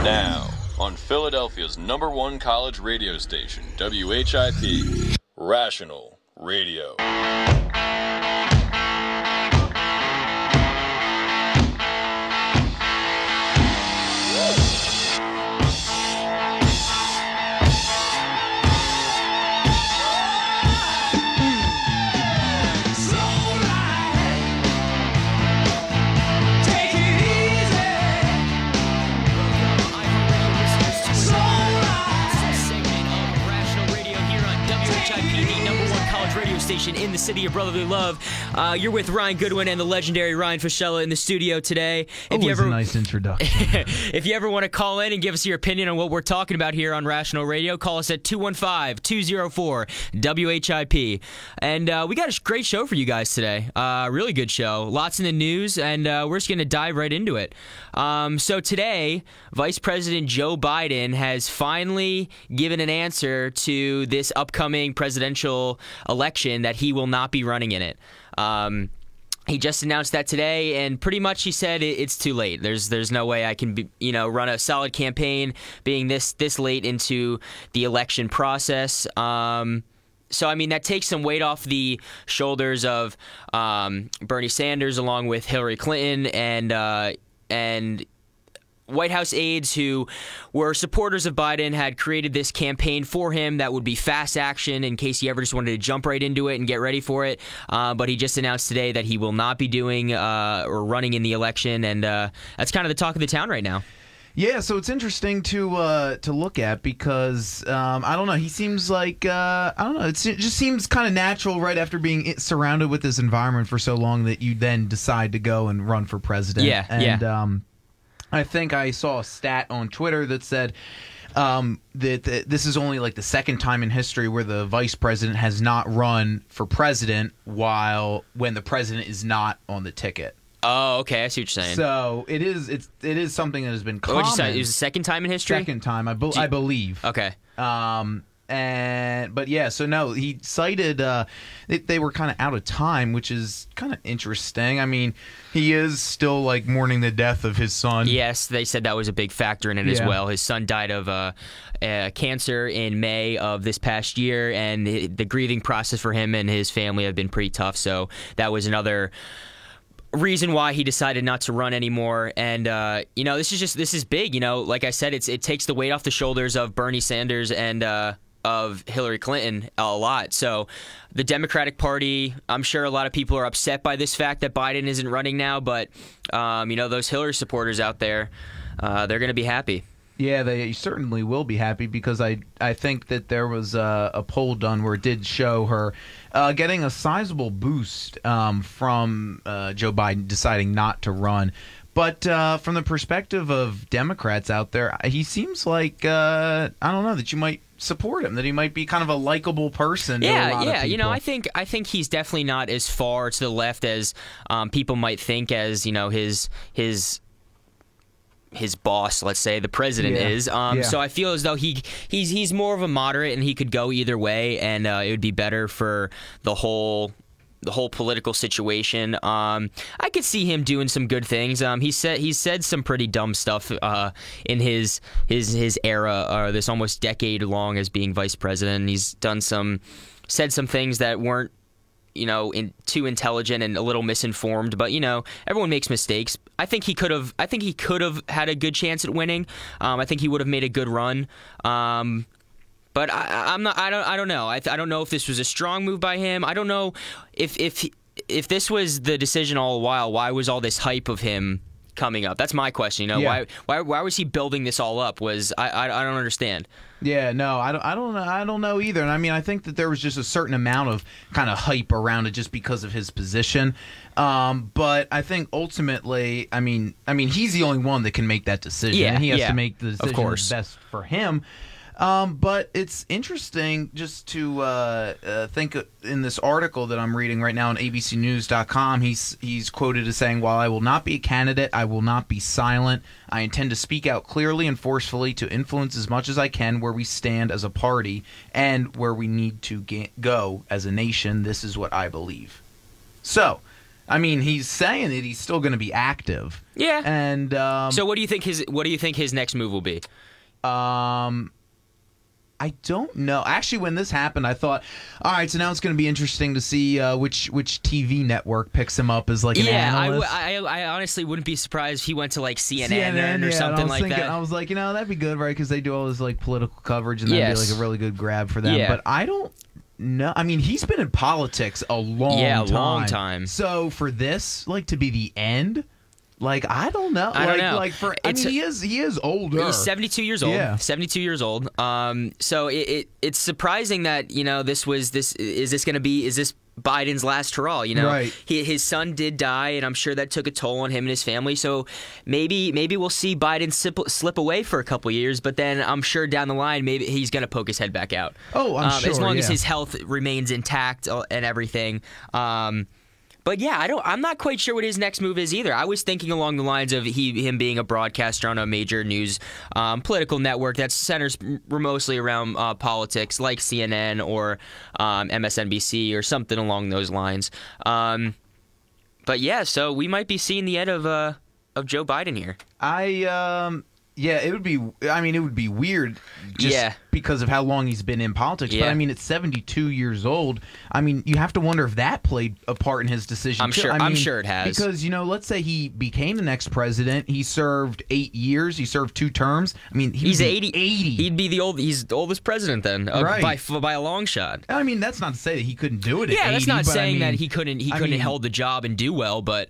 Now, on Philadelphia's #1 college radio station, WHIP, Rational Radio. Station in the city of brotherly love. You're with Ryan Goodwin and the legendary Ryan Fischella in the studio today. Always a nice introduction. If you ever want to call in and give us your opinion on what we're talking about here on Rational Radio, call us at 215-204-WHIP. And we got a great show for you guys today. Really good show. Lots in the news, and we're just going to dive right into it. So today, Vice President Joe Biden has finally given an answer to this upcoming presidential election that he will not be running in it. He just announced that today, and pretty much he said it's too late. There's no way I can run a solid campaign being this late into the election process. So, I mean, that takes some weight off the shoulders of Bernie Sanders, along with Hillary Clinton and White House aides who were supporters of Biden had created this campaign for him that would be fast action in case he ever just wanted to jump right into it and get ready for it. But he just announced today that he will not be doing or running in the election, and that's kind of the talk of the town right now. Yeah, so it's interesting to look at because I don't know. He seems like I don't know. It just seems kind of natural right after being surrounded with this environment for so long that you then decide to go and run for president. Yeah, and I think I saw a stat on Twitter that said that this is only like the second time in history where the vice president has not run for president when the president is not on the ticket. Oh, okay. I see what you're saying. So it is something that has been common. What'd you say? It was the second time in history? Second time, I believe. Okay. But yeah, so no, he cited they were kind of out of time, which is kind of interesting. I mean, he is still like mourning the death of his son. Yes, they said that was a big factor in it as well. His son died of cancer in May of this past year, and the grieving process for him and his family have been pretty tough. So that was another reason why he decided not to run anymore. And this is big. Like I said, it takes the weight off the shoulders of Bernie Sanders and of Hillary Clinton a lot. So the Democratic Party, I'm sure a lot of people are upset by this fact that Biden isn't running now, but those Hillary supporters out there, they're going to be happy. Yeah, they certainly will be happy because I think that there was a poll done where it did show her getting a sizable boost from Joe Biden deciding not to run. But from the perspective of Democrats out there, he seems like, I don't know, that you might support him, that he might be kind of a likable person to a lot of people. I think he's definitely not as far to the left as people might think, as his boss, let's say, the president is. So I feel as though he's more of a moderate, and he could go either way, and it would be better for the whole political situation. I could see him doing some good things. He said some pretty dumb stuff in his era, this almost decade long as being vice president. He's said some things that weren't too intelligent and a little misinformed, but everyone makes mistakes. I think he could have had a good chance at winning. I think he would have made a good run. But I don't know. I don't know if this was a strong move by him. I don't know if this was the decision all the while. Why was all this hype of him coming up? That's my question. Why was he building this all up? I don't understand. Yeah, no, I don't know either. And I mean, I think that there was just a certain amount of kind of hype around it just because of his position. But I think ultimately, I mean, he's the only one that can make that decision. Yeah, and he has to make the decision of course. That's best for him. But it's interesting just to think in this article that I'm reading right now on abcnews.com, he's quoted as saying, "While I will not be a candidate, I will not be silent. I intend to speak out clearly and forcefully to influence as much as I can where we stand as a party and where we need to go as a nation. This is what I believe." So, I mean, he's saying that he's still going to be active. Yeah. And so what do you think his next move will be? I don't know. Actually, when this happened, I thought, all right, so now it's going to be interesting to see which TV network picks him up as like an analyst. I honestly wouldn't be surprised if he went to like CNN or something like that. I was like, that'd be good, right? Because they do all this like political coverage, and that'd be like a really good grab for them. Yeah. But I don't know. I mean, he's been in politics a long time. So for this, like, to be the end. Like, I don't know. I don't know. Like he is older. He's 72 years old. Yeah. 72 years old. So it's surprising that, is this Biden's last hurrah, Right. His son did die, and I'm sure that took a toll on him and his family. So maybe we'll see Biden slip away for a couple years, but then I'm sure down the line maybe he's going to poke his head back out. Oh, I'm sure. As long as his health remains intact and everything. But yeah, I'm not quite sure what his next move is either. I was thinking along the lines of him being a broadcaster on a major news political network that centers mostly around politics, like CNN or MSNBC or something along those lines. But yeah, so we might be seeing the end of Joe Biden here. Yeah, it would be. I mean, it would be weird just because of how long he's been in politics. Yeah. But I mean, at 72 years old, I mean, you have to wonder if that played a part in his decision. I'm sure it has. Because let's say he became the next president. He served 8 years. He served 2 terms. I mean, he's 80. He'd be he's the oldest president then, right. by a long shot. I mean, that's not to say that he couldn't do it. Yeah, at 80, that's not saying that he couldn't hold the job and do well, but.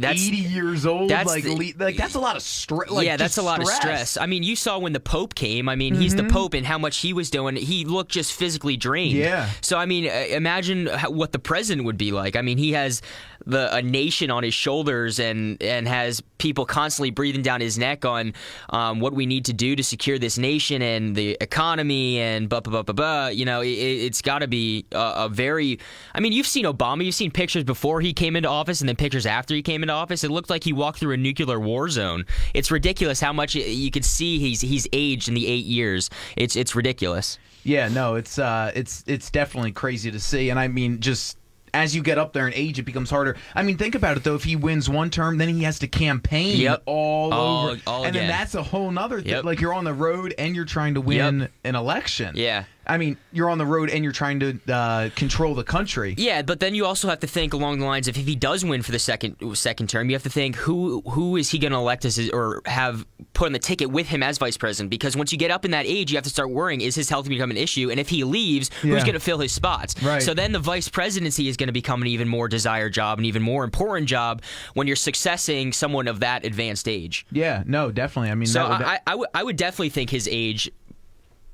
That's 80 years old. That's a lot of stress. That's a lot of stress. I mean, you saw when the Pope came. I mean, he's the Pope, and how much he was doing. He looked just physically drained. Yeah. So I mean, imagine what the president would be like. I mean, he has a nation on his shoulders and has people constantly breathing down his neck on what we need to do to secure this nation and the economy and blah blah blah blah. It's got to be a very. I mean, you've seen Obama. You've seen pictures before he came into office and then pictures after he came into office. It looked like he walked through a nuclear war zone. It's ridiculous how much you could see he's aged in the 8 years. It's ridiculous. Yeah, no, it's definitely crazy to see, and I mean, just as you get up there in age, it becomes harder. I mean, think about it though. If he wins one term, then he has to campaign all over, and then that's a whole nother thing. Like, you're on the road and you're trying to win an election. Yeah. I mean, you're on the road and you're trying to control the country. Yeah, but then you also have to think along the lines of, if he does win for the second term, you have to think who is he going to elect as or have put on the ticket with him as vice president? Because once you get up in that age, you have to start worrying, is his health going to become an issue? And if he leaves, who's going to fill his spots? Right. So then the vice presidency is going to become an even more desired job, an even more important job when you're successing someone of that advanced age. Yeah, no, definitely. I mean, so I would definitely think his age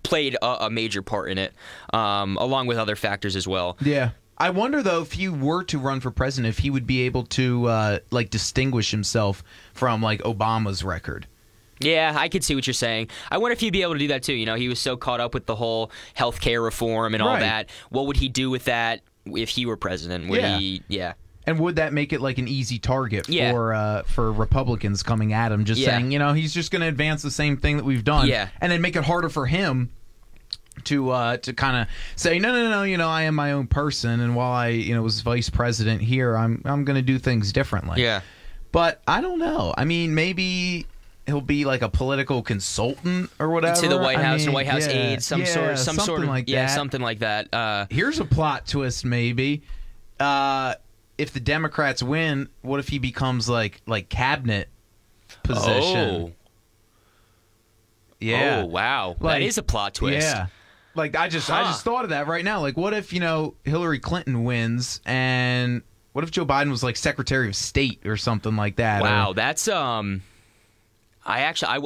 played a major part in it, along with other factors as well. Yeah. I wonder, though, if he were to run for president, if he would be able to distinguish himself from Obama's record. Yeah, I could see what you're saying. I wonder if he'd be able to do that too. He was so caught up with the whole health care reform and all that. What would he do with that if he were president? Would he? Yeah. And would that make it like an easy target for Republicans coming at him, just saying, he's just going to advance the same thing that we've done, and then make it harder for him to kind of say, no, I am my own person, and while I was vice president here, I'm going to do things differently. Yeah, but I don't know. I mean, maybe he'll be like a political consultant or whatever to the White House, White House aide, something like that. Something like that. Here's a plot twist, maybe. If the Democrats win, what if he becomes like cabinet position? Oh. Yeah. Oh, wow. That is a plot twist. Yeah. I just thought of that right now. Like, what if, Hillary Clinton wins, and what if Joe Biden was like Secretary of State or something like that? Wow, that's I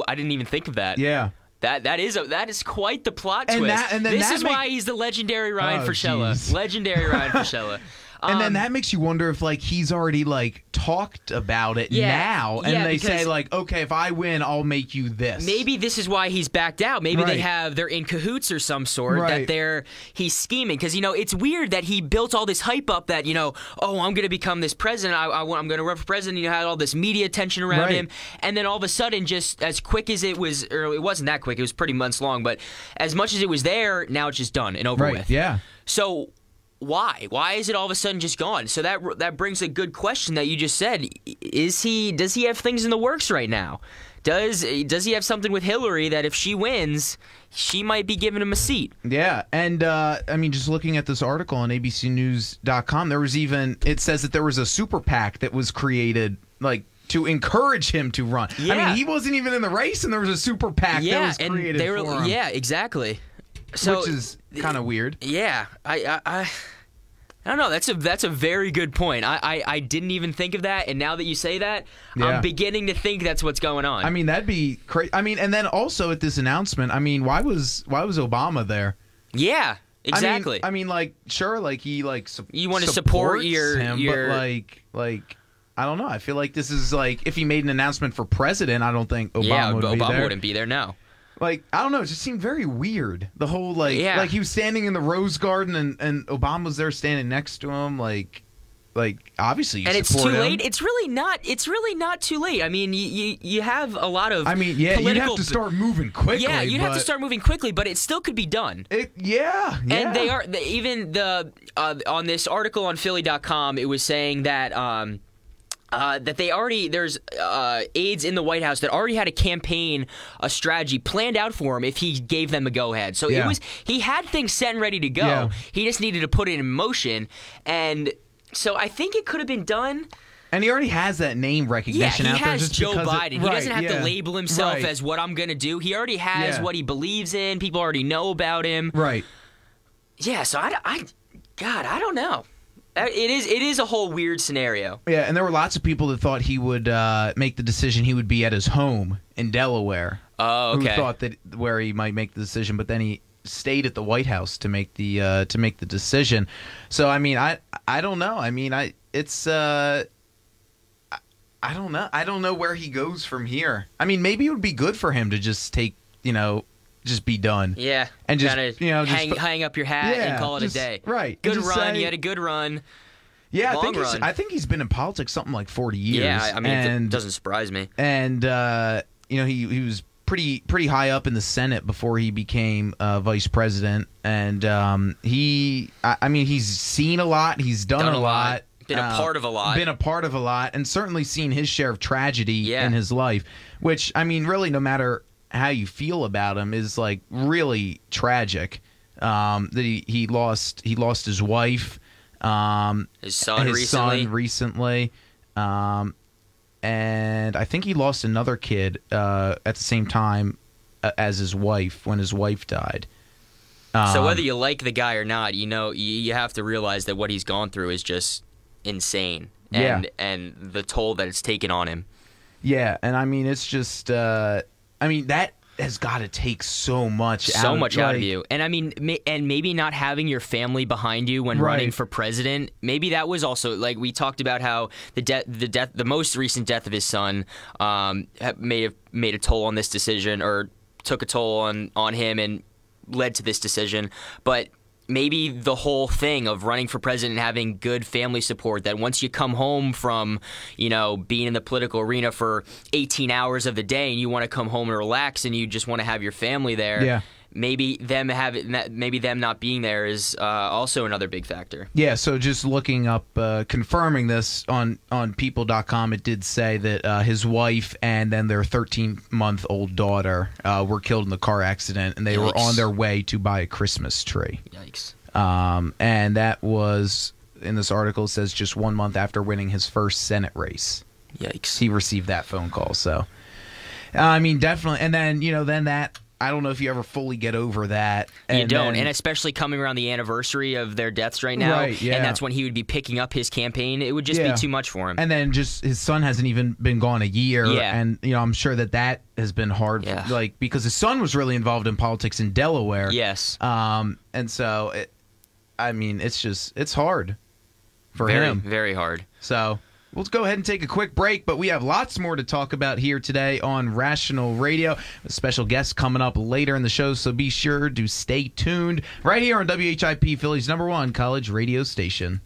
didn't even think of that. Yeah. That is quite the plot twist. This is why he's the legendary Ryan Fraschilla. Geez. Legendary Ryan Fraschilla. And then that makes you wonder if he's already talked about it now, and they say okay, if I win, I'll make you this. Maybe this is why he's backed out. Maybe they're in cahoots or some sort, that he's scheming, because it's weird that he built all this hype up that I'm going to become this president. I'm going to run for president. Had all this media attention around him, and then all of a sudden, just as quick as it was, or it wasn't that quick. It was pretty months long, but as much as it was there, now it's just done and over with. Yeah. So why? Why is it all of a sudden just gone? So that brings a good question that you just said. Does he have things in the works right now? Does he have something with Hillary that if she wins, she might be giving him a seat? Yeah, and I mean, just looking at this article on ABCNews.com, it says that there was a super PAC that was created, like, to encourage him to run. Yeah. I mean, he wasn't even in the race, and there was a super PAC that was created for him. Yeah, exactly. So, which is kind of weird. Yeah, I don't know. That's a very good point. I didn't even think of that, and now that you say that, I'm beginning to think that's what's going on. I mean, that'd be crazy. I mean, and then also at this announcement, I mean, why was Obama there? Yeah, exactly. I mean, like, sure, like he you want to support him, but like. I don't know. I feel like this is like if he made an announcement for president, I don't think Obama would be there. Obama wouldn't be there, no. Like, I don't know. It just seemed very weird. The whole, like he was standing in the Rose Garden and Obama was there standing next to him. Like obviously you support him. And it's too late. It's really not too late. I mean, you have a lot of you'd have to start moving quickly. Yeah, you'd have to start moving quickly, but it still could be done. And they are, even on this article on Philly.com, it was saying that that there's aides in the White House that already had a strategy planned out for him if he gave them a go-ahead. So he had things set and ready to go. Yeah. He just needed to put it in motion, and so I think it could have been done. And he already has that name recognition out there. He has Joe Biden. He doesn't have to label himself Right. as what I'm going to do. He already has what he believes in. People already know about him. Right. Yeah, so I don't know. It is a whole weird scenario. Yeah, and there were lots of people that thought he would make the decision. He would be at his home in Delaware. Oh, okay. Who thought that where he might make the decision, but then he stayed at the White House to make the decision. So I mean, I don't know. I mean, I don't know. I don't know where he goes from here. I mean, maybe it would be good for him to just take, just be done. Yeah. And just, hang up your hat and call it a day. Right. Good run. You had a good run. Yeah, run. I think he's been in politics something like 40 years. Yeah, I mean, it doesn't surprise me. And, he was pretty high up in the Senate before he became vice president. And he's seen a lot. He's done a lot. Been a part of a lot. And certainly seen his share of tragedy in his life, which, I mean, really, no matter how you feel about him, is like really tragic. That he lost his wife, his son recently, and I think he lost another kid at the same time as his wife when his wife died. So whether you like the guy or not, you have to realize that what he's gone through is just insane, and the toll that it's taken on him. Yeah, and I mean, it's just, that has got to take so much out of you. And I mean, and maybe not having your family behind you when running for president, maybe that was also, like, we talked about how the most recent death of his son may have made a toll on this decision, or took a toll on him and led to this decision. But maybe the whole thing of running for president and having good family support, that once you come home from, being in the political arena for 18 hours of the day and you want to come home and relax and you just want to have your family there, maybe them not being there is also another big factor. Yeah, so just looking up, confirming this on people.com, it did say that his wife and then their 13-month-old daughter were killed in the car accident, and they were on their way to buy a Christmas tree. Yikes. And that was, in this article, it says just 1 month after winning his first Senate race. Yikes. He received that phone call, so. I mean, definitely. And then, then that, I don't know if you ever fully get over that. You don't, and especially coming around the anniversary of their deaths right now, and that's when he would be picking up his campaign. It would just be too much for him. And then just his son hasn't even been gone a year, and I'm sure that has been hard, because his son was really involved in politics in Delaware. Yes. And so, it's hard for him. Very hard. So. We'll go ahead and take a quick break, but we have lots more to talk about here today on Rational Radio. A special guest coming up later in the show, so be sure to stay tuned right here on WHIP, Philly's #1 college radio station.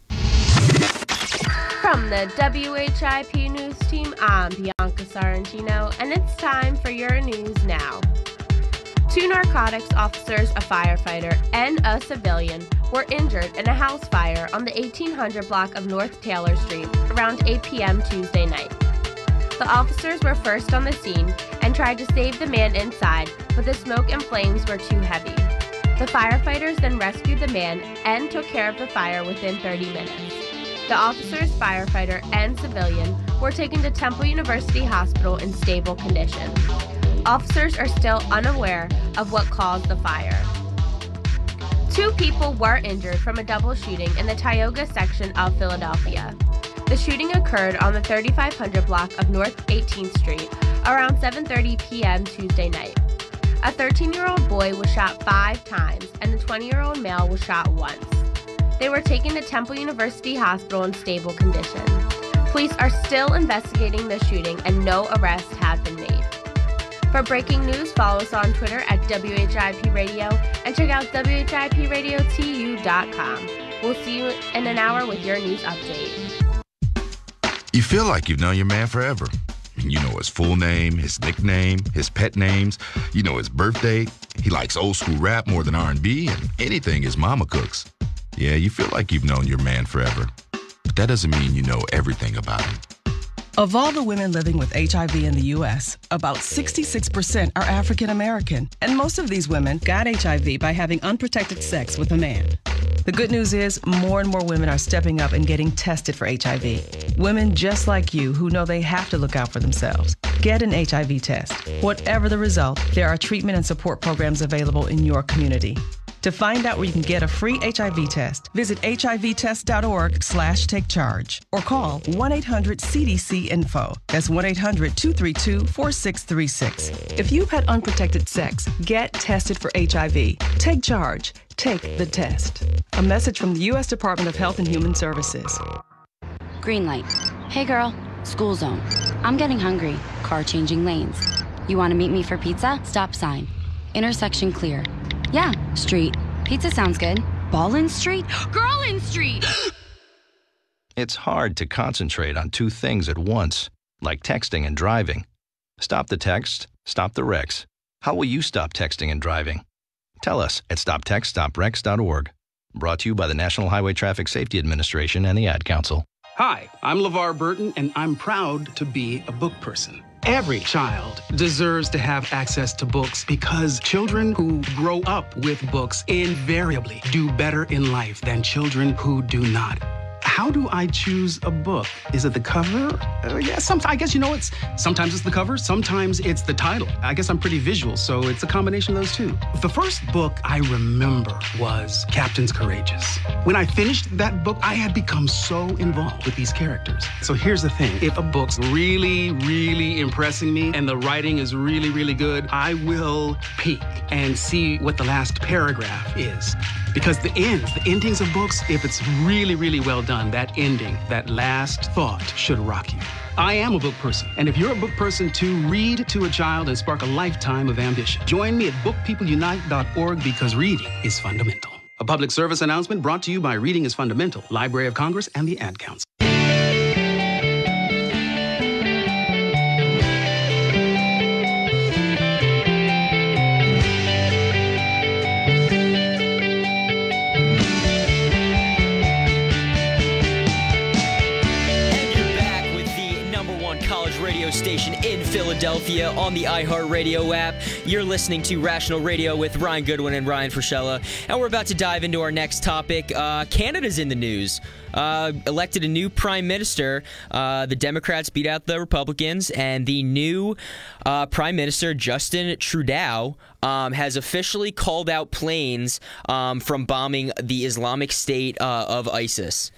From the WHIP News Team, I'm Bianca Sorrentino, and it's time for your news now. 2 narcotics officers, a firefighter, and a civilian were injured in a house fire on the 1800 block of North Taylor Street around 8 p.m. Tuesday night. The officers were first on the scene and tried to save the man inside, but the smoke and flames were too heavy. The firefighters then rescued the man and took care of the fire within 30 minutes. The officers, firefighter, and civilian were taken to Temple University Hospital in stable condition. Officers are still unaware of what caused the fire. 2 people were injured from a double shooting in the Tioga section of Philadelphia. The shooting occurred on the 3500 block of North 18th Street around 7:30 p.m. Tuesday night. A 13-year-old boy was shot 5 times and a 20-year-old male was shot once. They were taken to Temple University Hospital in stable condition. Police are still investigating the shooting and no arrests have been made. For breaking news, follow us on Twitter at WHIP Radio and check out WHIPRadioTU.com. We'll see you in an hour with your news update. You feel like you've known your man forever. You know his full name, his nickname, his pet names. You know his birthday. He likes old school rap more than R&B and anything his mama cooks. Yeah, you feel like you've known your man forever. But that doesn't mean you know everything about him. Of all the women living with HIV in the U.S., about 66% are African American, and most of these women got HIV by having unprotected sex with a man. The good news is more and more women are stepping up and getting tested for HIV. Women just like you who know they have to look out for themselves. Get an HIV test. Whatever the result, there are treatment and support programs available in your community. To find out where you can get a free HIV test, visit hivtest.org/takecharge or call 1-800-CDC-INFO. That's 1-800-232-4636. If you've had unprotected sex, get tested for HIV. Take charge. Take the test. A message from the U.S. Department of Health and Human Services. Green light. Hey girl, school zone. I'm getting hungry. Car changing lanes. You want to meet me for pizza? Stop sign. Intersection clear. Yeah, street. Pizza sounds good. Ballin' Street? Girlin' Street! It's hard to concentrate on 2 things at once, like texting and driving. Stop the text, stop the wrecks. How will you stop texting and driving? Tell us at stoptextstopwrecks.org. Brought to you by the National Highway Traffic Safety Administration and the Ad Council. Hi, I'm LeVar Burton, and I'm proud to be a book person. Every child deserves to have access to books because children who grow up with books invariably do better in life than children who do not. How do I choose a book? Is it the cover? Yeah, I guess, sometimes it's the cover, sometimes it's the title. I guess I'm pretty visual, so it's a combination of those two. The first book I remember was Captains Courageous. When I finished that book, I had become so involved with these characters. So here's the thing. If a book's really, really impressing me and the writing is really, really good, I will peek and see what the last paragraph is. Because the endings of books, if it's really, really well done, that ending, that last thought should rock you. I am a book person, and if you're a book person too, read to a child and spark a lifetime of ambition. Join me at bookpeopleunite.org because reading is fundamental. A public service announcement brought to you by Reading is Fundamental, Library of Congress, and the Ad Council. Station in Philadelphia on the iHeartRadio app. You're listening to Rational Radio with Ryan Goodwin and Ryan Frischella, and we're about to dive into our next topic. Canada's in the news. Elected a new prime minister. The Democrats beat out the Republicans, and the new prime minister, Justin Trudeau, has officially called out planes from bombing the Islamic State of ISIS.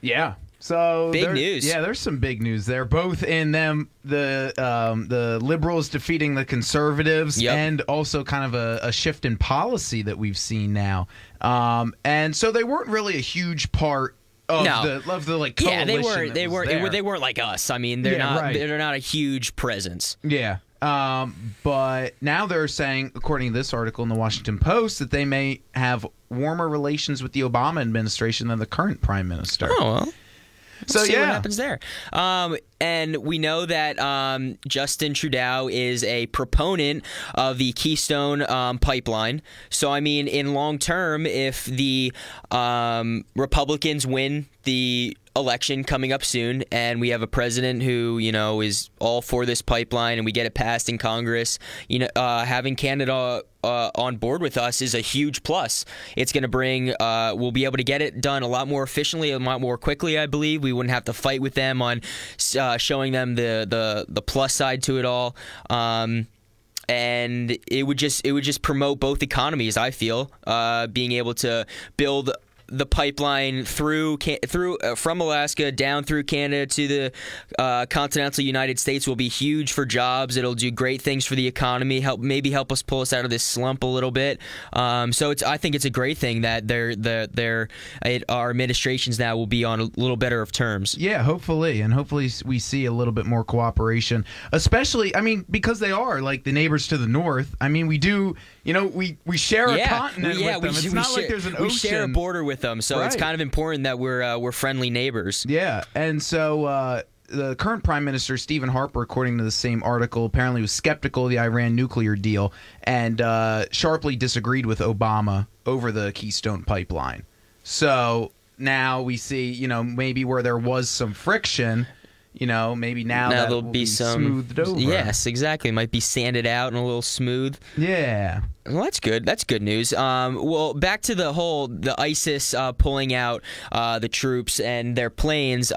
Yeah. So big news. Yeah, there's some big news there. Both in them, the liberals defeating the conservatives, and also kind of a shift in policy that we've seen now. And so they weren't really a huge part of the like coalition. Yeah, they weren't like us. I mean, they're not a huge presence. Yeah. But now they're saying, according to this article in the Washington Post, that they may have warmer relations with the Obama administration than the current prime minister. Oh, well. Let's see what happens there. And we know that Justin Trudeau is a proponent of the Keystone pipeline. So, I mean, in long term, if the Republicans win the election coming up soon, and we have a president who, you know, is all for this pipeline, and we get it passed in Congress, you know, having Canada on board with us is a huge plus. It's going to bring, we'll be able to get it done a lot more efficiently, a lot more quickly, I believe. We wouldn't have to fight with them on showing them the plus side to it all. And it would just promote both economies, I feel, being able to build the pipeline from Alaska down through Canada to the continental United States will be huge for jobs. It'll do great things for the economy, maybe help us pull us out of this slump a little bit. So I think it's a great thing that our administrations now will be on a little better of terms. Yeah, hopefully, and hopefully we see a little bit more cooperation, especially, I mean, because they are like the neighbors to the north. I mean, we do, you know, we share a continent with them. It's not like there's an ocean. We share a border with them, so it's kind of important that we're friendly neighbors. Yeah, and so the current Prime Minister, Stephen Harper, according to the same article, apparently was skeptical of the Iran nuclear deal and sharply disagreed with Obama over the Keystone pipeline. So now we see, you know, maybe where there was some friction, you know, maybe now that there'll will be some smoothed over. Yes, exactly. It might be sanded out and a little smooth. Yeah. Well, that's good. That's good news. Well, back to the ISIS pulling out the troops and their planes.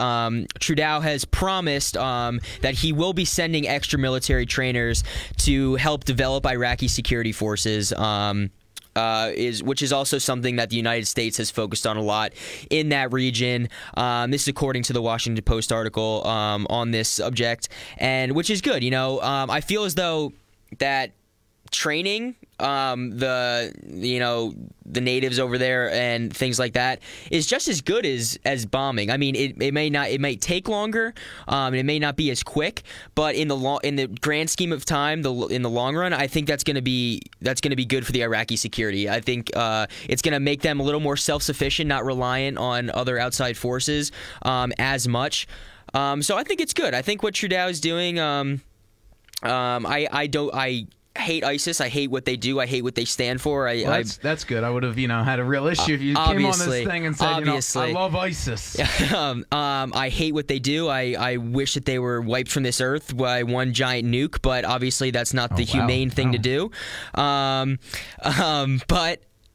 Trudeau has promised that he will be sending extra military trainers to help develop Iraqi security forces. Which is also something that the United States has focused on a lot in that region. This is according to the Washington Post article on this subject, and which is good. You know, I feel as though that training the natives over there and things like that is just as good as bombing. I mean, it may take longer, and it may not be as quick, but in the grand scheme of time, in the long run, I think that's going to be good for the Iraqi security. I think it's going to make them a little more self-sufficient, not reliant on other outside forces as much. So I think it's good. I think what Trudeau is doing. I hate ISIS. I hate what they do. I hate what they stand for. That's good. I would have, had a real issue if you came on this thing and said, I love ISIS. I hate what they do. I wish that they were wiped from this earth by one giant nuke, but obviously that's not the humane thing to do. But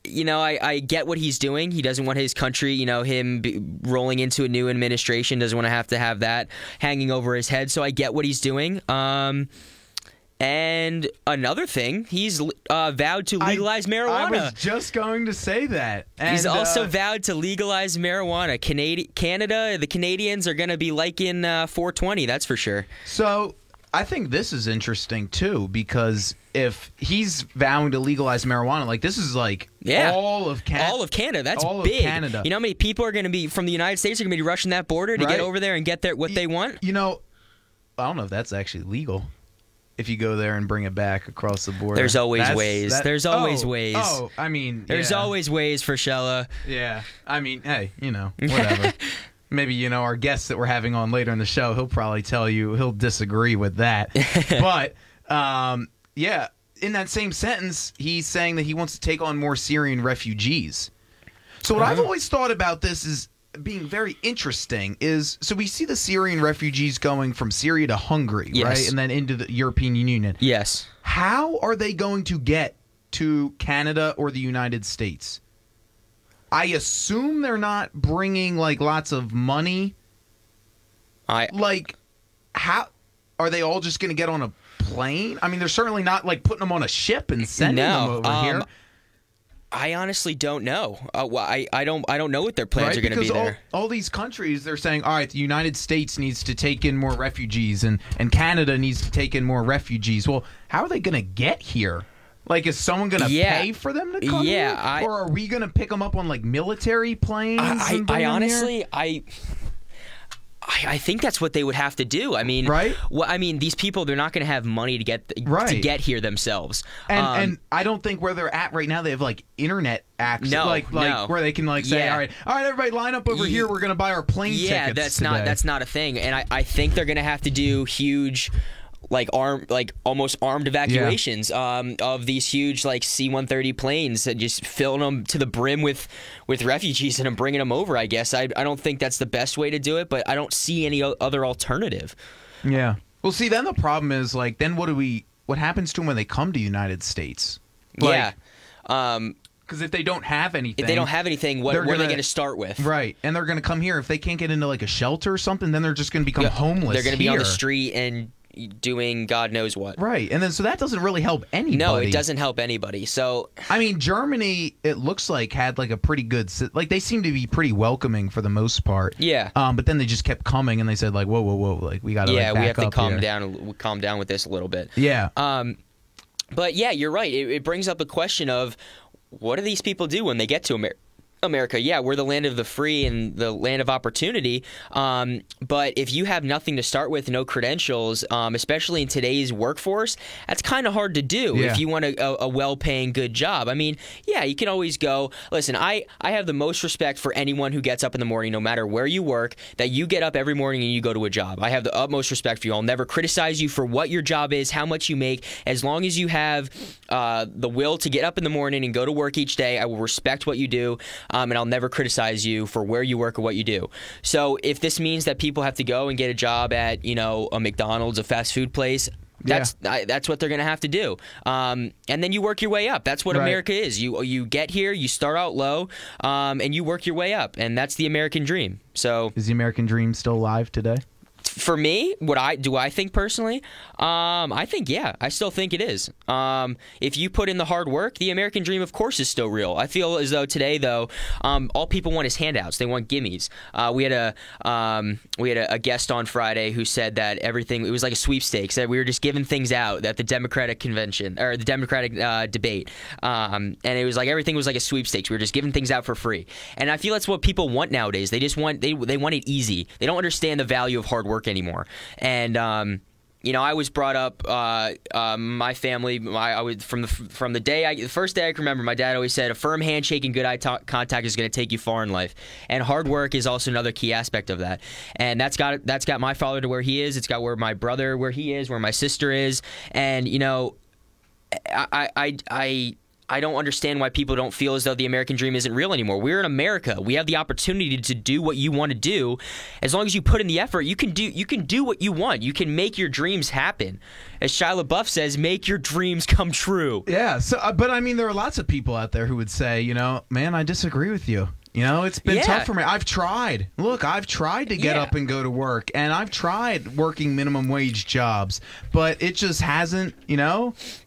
I get what he's doing. He doesn't want his country, him rolling into a new administration, doesn't want to have that hanging over his head. So I get what he's doing. And another thing, he's vowed to legalize marijuana. I was just going to say that. And, he's also vowed to legalize marijuana. Canada, the Canadians are going to be liking 420, that's for sure. So I think this is interesting, too, because if he's vowing to legalize marijuana, like this is like all of Canada. All of Canada. That's all big. Of Canada. You know how many people are going to be from the United States are going to be rushing that border to get over there and get what they want? I don't know if that's actually legal. If you go there and bring it back across the border. There's always ways. There's always ways. Oh, I mean, there's always ways for Shella. Yeah. I mean, hey, whatever. Maybe, our guest that we're having on later in the show, he'll probably tell you he'll disagree with that. But, yeah, in that same sentence, he's saying that he wants to take on more Syrian refugees. So what I've always thought about this is being very interesting is, so we see the Syrian refugees going from Syria to Hungary, right? And then into the European Union. Yes. How are they going to get to Canada or the United States? I assume they're not bringing, lots of money. How are they all just going to get on a plane? I mean, they're certainly not, putting them on a ship and sending them over here. I honestly don't know. I don't know what their plans are going to be there. All these countries, they're saying, all right, the United States needs to take in more refugees and Canada needs to take in more refugees. Well, how are they going to get here? Is someone going to pay for them to come here? Or are we going to pick them up on military planes? I honestly I think that's what they would have to do. I mean, right? Well, I mean, these people, they're not going to have money to get here themselves. And I don't think where they're at right now they have like internet access, no, where they can like say, all right, everybody line up over here. We're going to buy our plane tickets. Yeah, that's not a thing. And I think they're going to have to do huge, almost armed evacuations of these huge C-130 planes and just filling them to the brim with refugees and bringing them over. I guess I don't think that's the best way to do it, but I don't see any other alternative. Yeah. Well, see, then the problem is then what happens to them when they come to the United States? Yeah. Because if they don't have anything, what are they going to start with? Right, and they're going to come here. If they can't get into a shelter or something, then they're just going to become homeless. They're going to be on the street and doing God knows what. Right, and then so that doesn't really help anybody. No, it doesn't help anybody. So I mean, Germany, it looks like had a pretty good, they seem to be pretty welcoming for the most part. Yeah. But then they just kept coming and they said whoa, we got to we have to calm down. Calm down with this a little bit. Yeah. But yeah, you're right. It brings up the question of what do these people do when they get to America? Yeah, we're the land of the free and the land of opportunity. But if you have nothing to start with, no credentials, especially in today's workforce, that's kind of hard to do if you want a well-paying, good job. I mean, yeah, you can always go, listen, I have the most respect for anyone who gets up in the morning, no matter where you work, that you get up every morning and you go to a job. I have the utmost respect for you. I'll never criticize you for what your job is, how much you make. As long as you have the will to get up in the morning and go to work each day, I will respect what you do. And I'll never criticize you for where you work or what you do. So if this means that people have to go and get a job at, a McDonald's, a fast food place, that's what they're going to have to do. And then you work your way up. That's what America is. You get here, you start out low, and you work your way up. And that's the American dream. So is the American dream still alive today? For me, I think personally? I think, yeah. I still think it is. If you put in the hard work, the American dream, of course, is still real. I feel as though today, though, all people want is handouts. They want gimmies. We had a guest on Friday who said that everything, it was like a sweepstakes, that we were just giving things out at the Democratic convention, or the Democratic debate. And it was like everything was like a sweepstakes. We were just giving things out for free. And I feel that's what people want nowadays. They just want, they want it easy. They don't understand the value of hard work anymore. And I was brought up, my family, I was from the first day I can remember, my dad always said a firm handshake and good eye contact is going to take you far in life, and hard work is also another key aspect of that. And that's got my father to where he is. It's got where my brother, where he is, where my sister is, and I don't understand why people don't feel as though the American dream isn't real anymore. We're in America. We have the opportunity to do what you want to do. As long as you put in the effort, you can do what you want. You can make your dreams happen. As Shia LaBeouf says, make your dreams come true. Yeah. So, but I mean, there are lots of people out there who would say, man, I disagree with you. It's been tough for me. I've tried. Look, I've tried to get up and go to work, and I've tried working minimum wage jobs, but it just hasn't,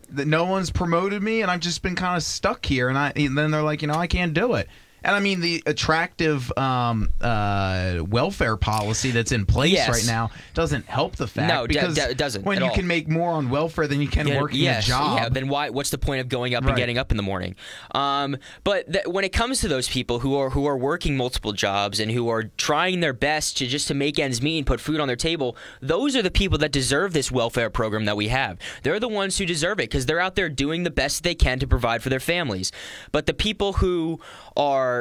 that no one's promoted me, and I've just been kind of stuck here. And then they're like, I can't do it. And I mean, the attractive welfare policy that's in place right now doesn't help the fact. Because it doesn't. When you can make more on welfare than you can working a job. Yeah, then what's the point of going up and getting up in the morning? But when it comes to those people who are working multiple jobs and who are trying their best to make ends meet and put food on their table, those are the people that deserve this welfare program that we have. They're the ones who deserve it because they're out there doing the best they can to provide for their families. But the people who are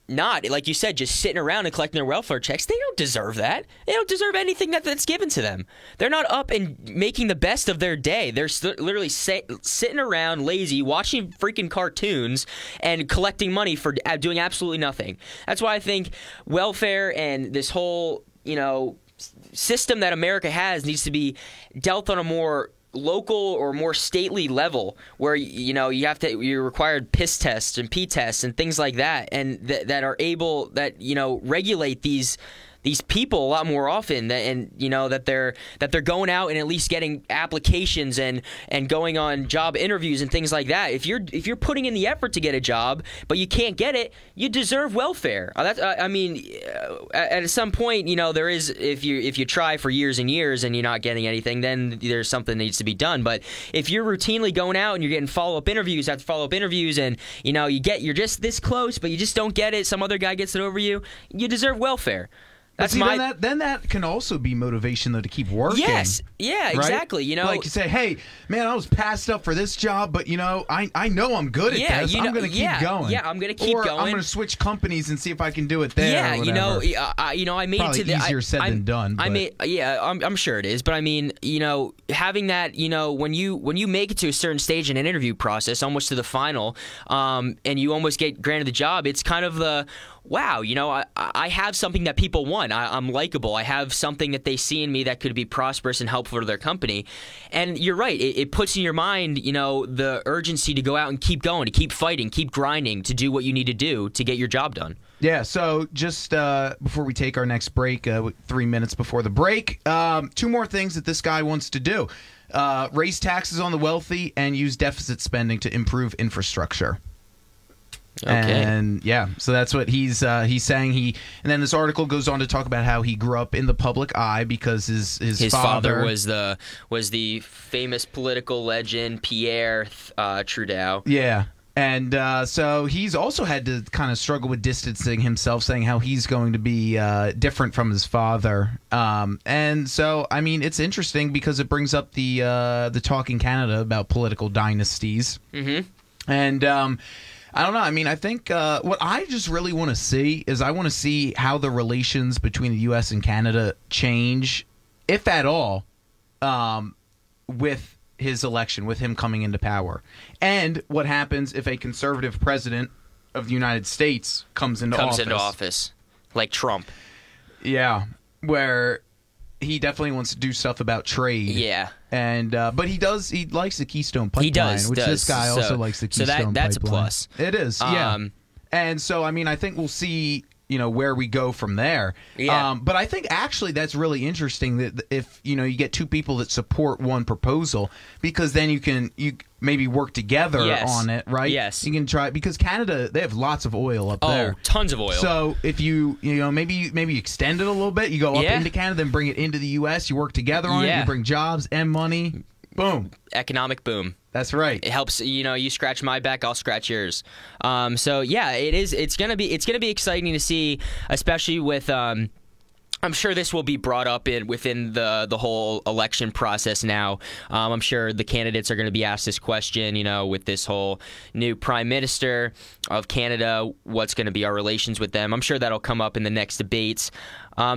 not, like you said, just sitting around and collecting their welfare checks, they don't deserve that. They don't deserve anything that's given to them. They're not up and making the best of their day. They're literally sitting around lazy, watching freaking cartoons and collecting money for doing absolutely nothing. That's why I think welfare and this whole, system that America has needs to be dealt on a more local or more stately level, where you're required piss tests and pee tests and things like that, and that are able regulate these people a lot more often, and that they're going out and at least getting applications and going on job interviews and things like that. If you're putting in the effort to get a job but you can't get it, you deserve welfare. At some point, there is, if you try for years and years and you're not getting anything, then there's something that needs to be done. But if you're routinely going out and you're getting follow-up interviews after follow-up interviews, and you're just this close but you just don't get it, some other guy gets it over you, you deserve welfare. That's see, my. then that can also be motivation though to keep working. Yes, yeah, right? exactly. You know, like you say, hey, man, I was passed up for this job, but you know, I know I'm good at this. I'm going to keep going. Yeah, I'm going to keep or going. I'm going to switch companies and see if I can do it there. Yeah, or you know, I made probably it to the easier said than done. But. I'm sure it is, but I mean, you know, having that, you know, when you make it to a certain stage in an interview process, almost to the final, and you almost get granted the job, it's kind of the wow, you know, I have something that people want. I'm likable. I have something that they see in me that could be prosperous and helpful to their company. And you're right. It puts in your mind, you know, the urgency to go out and keep going, to keep fighting, keep grinding, to do what you need to do to get your job done. Yeah, so just before we take our next break, 3 minutes before the break, 2 more things that this guy wants to do. Raise taxes on the wealthy and use deficit spending to improve infrastructure. Okay. And yeah, so that's what he's saying. And then this article goes on to talk about how he grew up in the public eye because his father was the famous political legend Pierre Trudeau. Yeah. And so he's also had to kind of struggle with distancing himself, saying how he's going to be different from his father. And so, I mean, it's interesting because it brings up the talk in Canada about political dynasties. Mm-hmm. And I don't know. I mean, I think what I just really want to see is I want to see how the relations between the U.S. and Canada change, if at all, with his election, with him coming into power. And what happens if a conservative president of the United States comes into office, like Trump. Yeah, where he definitely wants to do stuff about trade. Yeah. And but he likes the Keystone Pipeline. He does. This guy also likes the Keystone Pipeline. So that's a plus. It is, yeah. And so, I mean, I think we'll see, you know, where we go from there. Yeah. But I think actually that's really interesting that if, you know, you get 2 people that support one proposal, because then you maybe work together on it, right? Yes. You can try, because Canada, they have lots of oil up there. Oh, tons of oil. So if you know, maybe extend it a little bit, you go up into Canada, then bring it into the U.S., you work together on it, you bring jobs and money. Boom. Economic boom. That's right. It helps, you know, you scratch my back, I'll scratch yours. So yeah, it's gonna be exciting to see, especially with I'm sure this will be brought up within the whole election process now. I'm sure the candidates are going to be asked this question, you know, with this whole new Prime Minister of Canada, what's going to be our relations with them. I'm sure that'll come up in the next debates.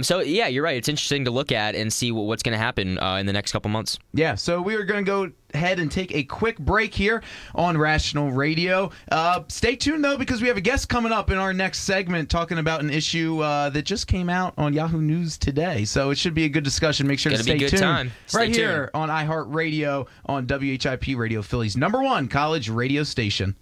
So, yeah, you're right. It's interesting to look at and see what's going to happen in the next couple months. Yeah, so we are going to go ahead and take a quick break here on Rational Radio. Stay tuned, though, because we have a guest coming up in our next segment talking about an issue that just came out on Yahoo News today. So it should be a good discussion. Make sure to stay tuned. Right here on iHeartRadio on WHIP Radio, Philly's #1 college radio station.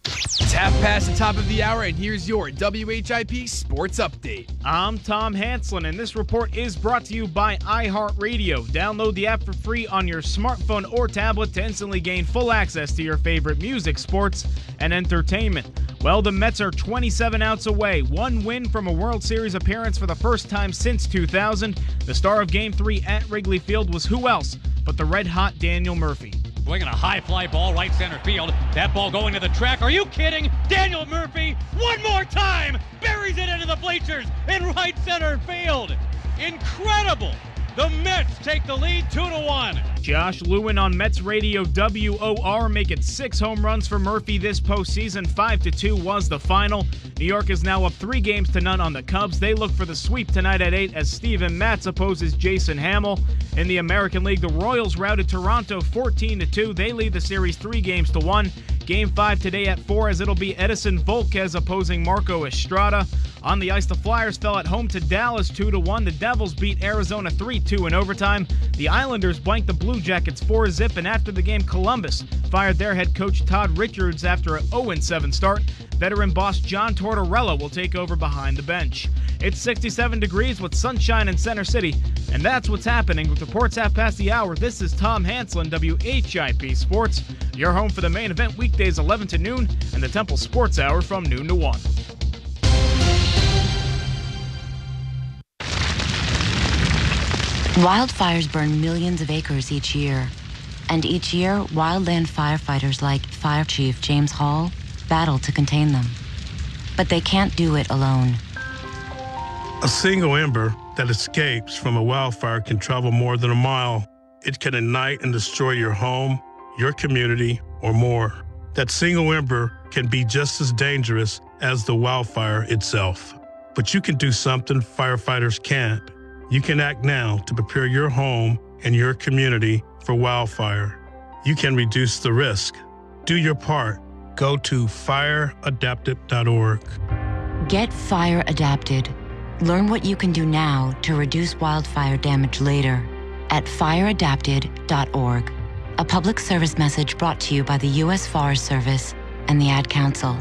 It's half past the top of the hour, and here's your WHIP Sports Update. I'm Tom Hanslin, and this report is brought to you by iHeartRadio. Download the app for free on your smartphone or tablet to instantly gain full access to your favorite music, sports, and entertainment. Well, the Mets are 27 outs away. 1 win from a World Series appearance for the first time since 2000. The star of Game 3 at Wrigley Field was who else but the red-hot Daniel Murphy. Swinging a high fly ball right center field. That ball going to the track. Are you kidding? Daniel Murphy, one more time, buries it into the bleachers in right center field. Incredible. The Mets take the lead 2-1. Josh Lewin on Mets Radio WOR making 6 home runs for Murphy this postseason. 5-2 was the final. New York is now up 3-0 on the Cubs. They look for the sweep tonight at 8 as Steven Matz opposes Jason Hamill. In the American League, the Royals routed Toronto 14-2. They lead the series 3-1. Game 5 today at 4 as it'll be Edison Volquez opposing Marco Estrada. On the ice, the Flyers fell at home to Dallas 2-1. The Devils beat Arizona 3-2 in overtime. The Islanders blanked the Blue Jackets 4-0, and after the game, Columbus fired their head coach Todd Richards after an 0-7 start. Veteran boss John Tortorella will take over behind the bench. It's 67 degrees with sunshine in Center City, and that's what's happening. With reports half past the hour, this is Tom Hanslin, WHIP Sports, your home for the main event weekdays 11 to noon, and the Temple Sports Hour from noon to 1. Wildfires burn millions of acres each year. And each year, wildland firefighters like Fire Chief James Hall battle to contain them. But they can't do it alone. A single ember that escapes from a wildfire can travel more than a mile. It can ignite and destroy your home, your community, or more. That single ember can be just as dangerous as the wildfire itself. But you can do something firefighters can't. You can act now to prepare your home and your community for wildfire. You can reduce the risk. Do your part. Go to fireadapted.org. Get Fire Adapted. Learn what you can do now to reduce wildfire damage later at fireadapted.org. A public service message brought to you by the U.S. Forest Service and the Ad Council.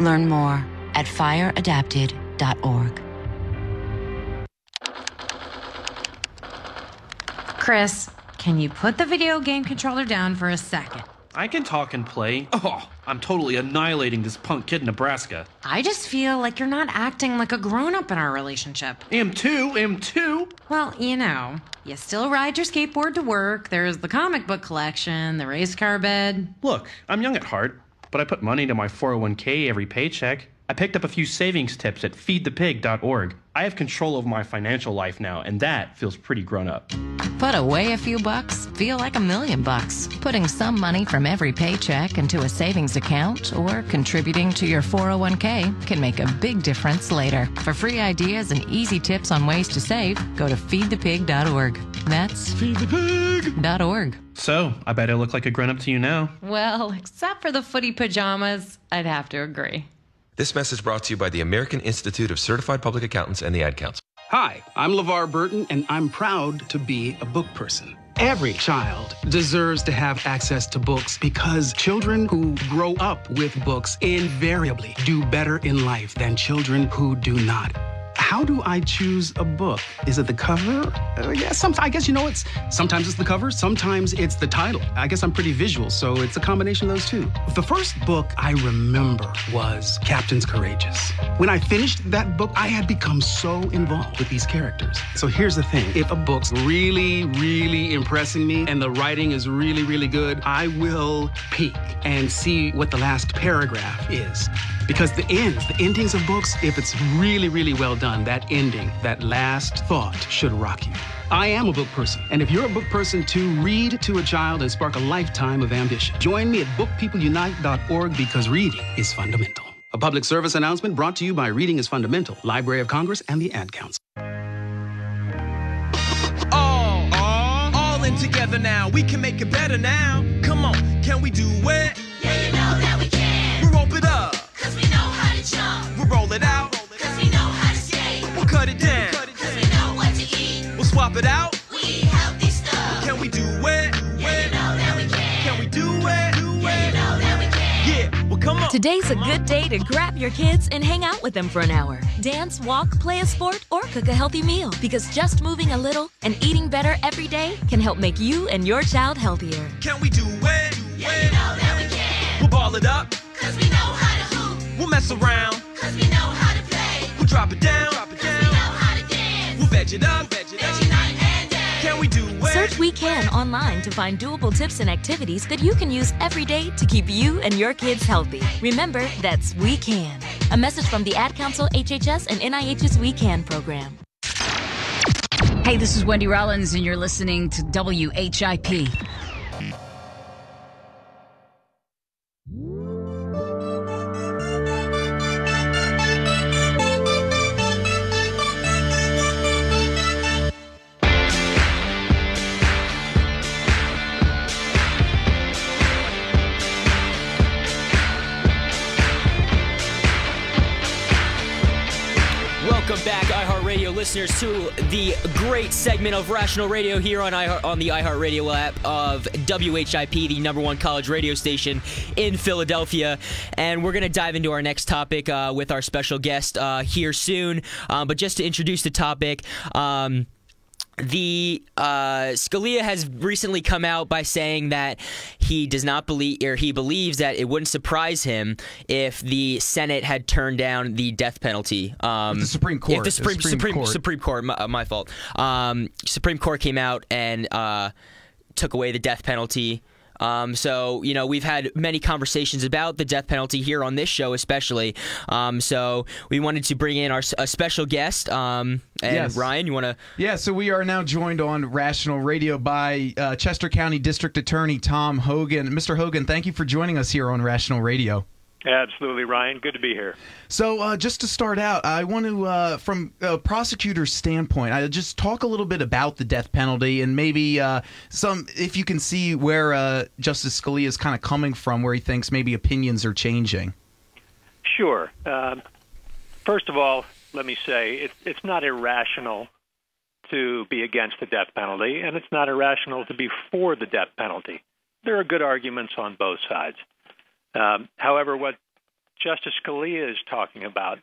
Learn more at fireadapted.org. Chris, can you put the video game controller down for a second? I can talk and play. Oh, I'm totally annihilating this punk kid in Nebraska. I just feel like you're not acting like a grown-up in our relationship. Am too. Well, you still ride your skateboard to work, there's the comic book collection, the race car bed. Look, I'm young at heart, but I put money into my 401k every paycheck. I picked up a few savings tips at feedthepig.org. I have control of my financial life now, and that feels pretty grown up. Put away a few bucks, feel like $1 million. Putting some money from every paycheck into a savings account or contributing to your 401k can make a big difference later. For free ideas and easy tips on ways to save, go to feedthepig.org. That's feedthepig.org. So, I bet I look like a grown-up to you now. Well, except for the footy pajamas, I'd have to agree. This message brought to you by the American Institute of Certified Public Accountants and the Ad Council. Hi, I'm LeVar Burton, and I'm proud to be a book person. Every child deserves to have access to books because children who grow up with books invariably do better in life than children who do not. How do I choose a book? Is it the cover? Yeah, I guess, it's sometimes it's the cover, sometimes it's the title. I guess I'm pretty visual, so it's a combination of those two. The first book I remember was Captains Courageous. When I finished that book, I had become so involved with these characters. So here's the thing. If a book's really, really impressing me and the writing is really, really good, I will peek and see what the last paragraph is. Because the endings of books, if it's really, really well done, that ending, that last thought should rock you. I am a book person, and if you're a book person too, read to a child and spark a lifetime of ambition. Join me at bookpeopleunite.org because reading is fundamental. A public service announcement brought to you by Reading is Fundamental, Library of Congress, and the Ad Council. All in together now. We can make it better now. Come on, can we do it? Yeah, you know that we can. We'll rope it up. Cause we know how to jump. We'll roll it out. Cause we know how to skate. We'll cut it down. Cause we know what to eat. We'll swap it out. We eat healthy stuff. Can we do it? Yeah, you know that we can. Can we do it? Yeah, you know that we can. Yeah, well come on. Today's a good day to grab your kids and hang out with them for an hour. Dance, walk, play a sport, or cook a healthy meal. Because just moving a little and eating better every day can help make you and your child healthier. Can we do it? Yeah, you know that we can. We'll ball it up. Cause we know how to hoop. We'll mess around. Cause we know how to play. We'll drop it down. Cause we know how to dance. We'll veg it up. Veggie night and day. Can we do it? Search We Can online to find doable tips and activities that you can use every day to keep you and your kids healthy. Remember, that's We Can. A message from the Ad Council, HHS, and NIH's We Can program. Hey, this is Wendy Rollins, and you're listening to WHIP. Welcome back, iHeartRadio listeners, to the great segment of Rational Radio here on the iHeartRadio app of WHIP, the #1 college radio station in Philadelphia. And we're going to dive into our next topic with our special guest here soon. But just to introduce the topic, Scalia has recently come out by saying that he does not believe, or he believes that it wouldn't surprise him if the Senate had turned down the death penalty. The Supreme Court. If the Supreme Court, my fault. Supreme Court came out and took away the death penalty. So, we've had many conversations about the death penalty here on this show, especially. So we wanted to bring in a special guest. And Yes. Ryan, you want to? Yeah, so we are now joined on Rational Radio by Chester County District Attorney Tom Hogan. Mr. Hogan, thank you for joining us here on Rational Radio. Absolutely, Ryan. Good to be here. So just to start out, I want to, from a prosecutor's standpoint, I just talk a little bit about the death penalty and maybe if you can see where Justice Scalia is kind of coming from, where he thinks maybe opinions are changing. Sure. First of all, let me say it's not irrational to be against the death penalty, and it's not irrational to be for the death penalty. There are good arguments on both sides. However, what Justice Scalia is talking about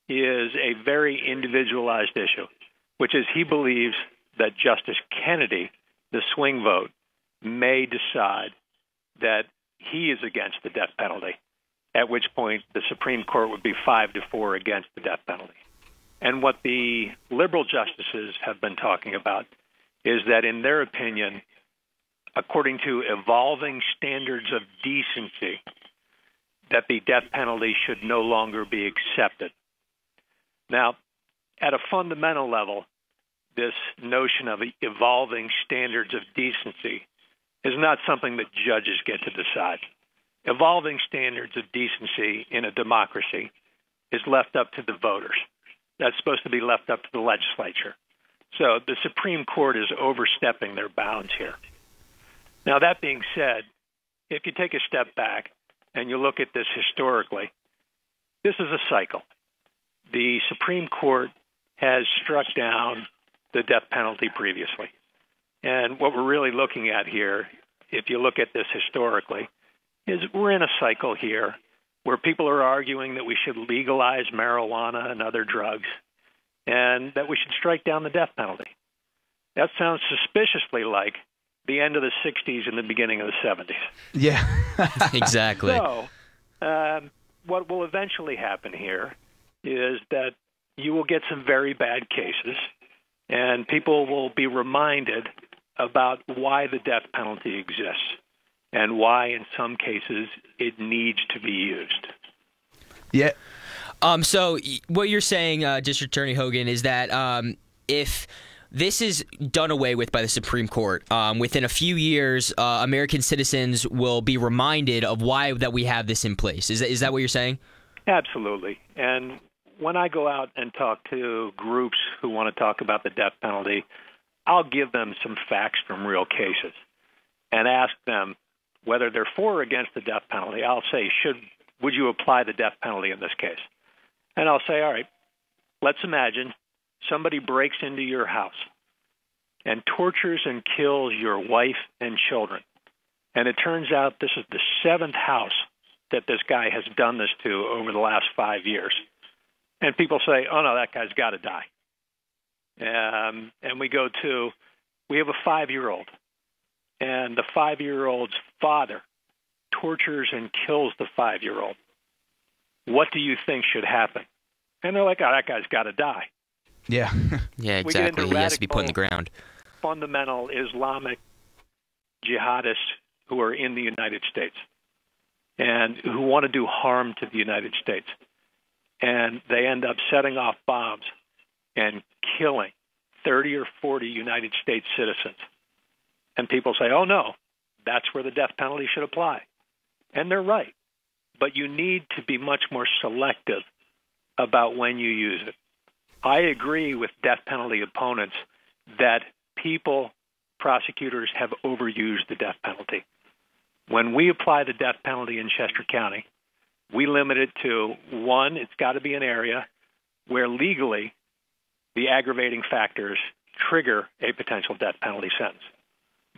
is a very individualized issue, which is he believes that Justice Kennedy, the swing vote, may decide that he is against the death penalty, at which point the Supreme Court would be 5-4 against the death penalty. And what the liberal justices have been talking about is that, in their opinion, according to evolving standards of decency, that the death penalty should no longer be accepted. Now, at a fundamental level, this notion of evolving standards of decency is not something that judges get to decide. Evolving standards of decency in a democracy is left up to the voters. That's supposed to be left up to the legislature. So the Supreme Court is overstepping their bounds here. Now, that being said, if you take a step back and you look at this historically, this is a cycle. The Supreme Court has struck down the death penalty previously. And what we're really looking at here, if you look at this historically, is we're in a cycle here where people are arguing that we should legalize marijuana and other drugs and that we should strike down the death penalty. That sounds suspiciously like the end of the 60s and the beginning of the 70s. Yeah, exactly. So what will eventually happen here is that you will get some very bad cases, and people will be reminded about why the death penalty exists and why, in some cases, it needs to be used. Yeah. So what you're saying, District Attorney Hogan, is that if this is done away with by the Supreme Court, within a few years, American citizens will be reminded of why that we have this in place. Is that what you're saying? Absolutely. And when I go out and talk to groups who want to talk about the death penalty, I'll give them some facts from real cases and ask them whether they're for or against the death penalty. I'll say, would you apply the death penalty in this case? And I'll say, all right, let's imagine somebody breaks into your house and tortures and kills your wife and children. And it turns out this is the 7th house that this guy has done this to over the last 5 years. And people say, oh, no, that guy's got to die. And we have a 5-year-old. And the 5-year-old's father tortures and kills the 5-year-old. What do you think should happen? And they're like, oh, that guy's got to die. Yeah. Yeah, exactly. He has to be put in the ground. Fundamental Islamic jihadists who are in the United States and who want to do harm to the United States. And they end up setting off bombs and killing 30 or 40 United States citizens. And people say, oh, no, that's where the death penalty should apply. And they're right. But you need to be much more selective about when you use it. I agree with death penalty opponents that prosecutors have overused the death penalty. When we apply the death penalty in Chester County, we limit it to, one, it's got to be an area where legally the aggravating factors trigger a potential death penalty sentence.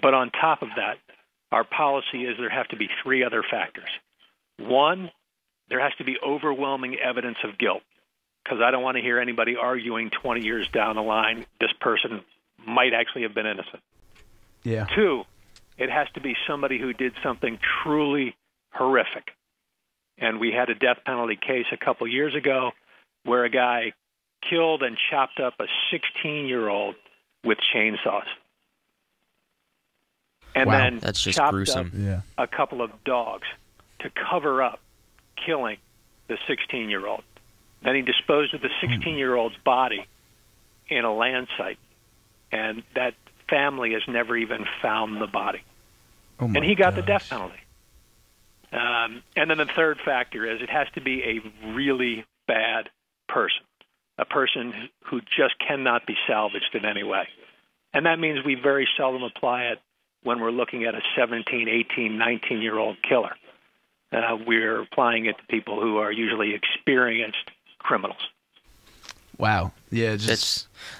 But on top of that, our policy is there have to be 3 other factors. One, there has to be overwhelming evidence of guilt, because I don't want to hear anybody arguing 20 years down the line this person might actually have been innocent. Yeah. 2, it has to be somebody who did something truly horrific. And we had a death penalty case a couple years ago where a guy killed and chopped up a 16-year-old with chainsaws. and then that's just chopped gruesome. up a couple of dogs to cover up killing the 16-year-old. Then he disposed of the 16-year-old's body in a land site, and that family has never even found the body. And he got the death penalty. And then the third factor is it has to be a really bad person, a person who just cannot be salvaged in any way. And that means we very seldom apply it when we're looking at a 17, 18, 19-year-old killer. We're applying it to people who are usually experienced criminals. Wow. Yeah,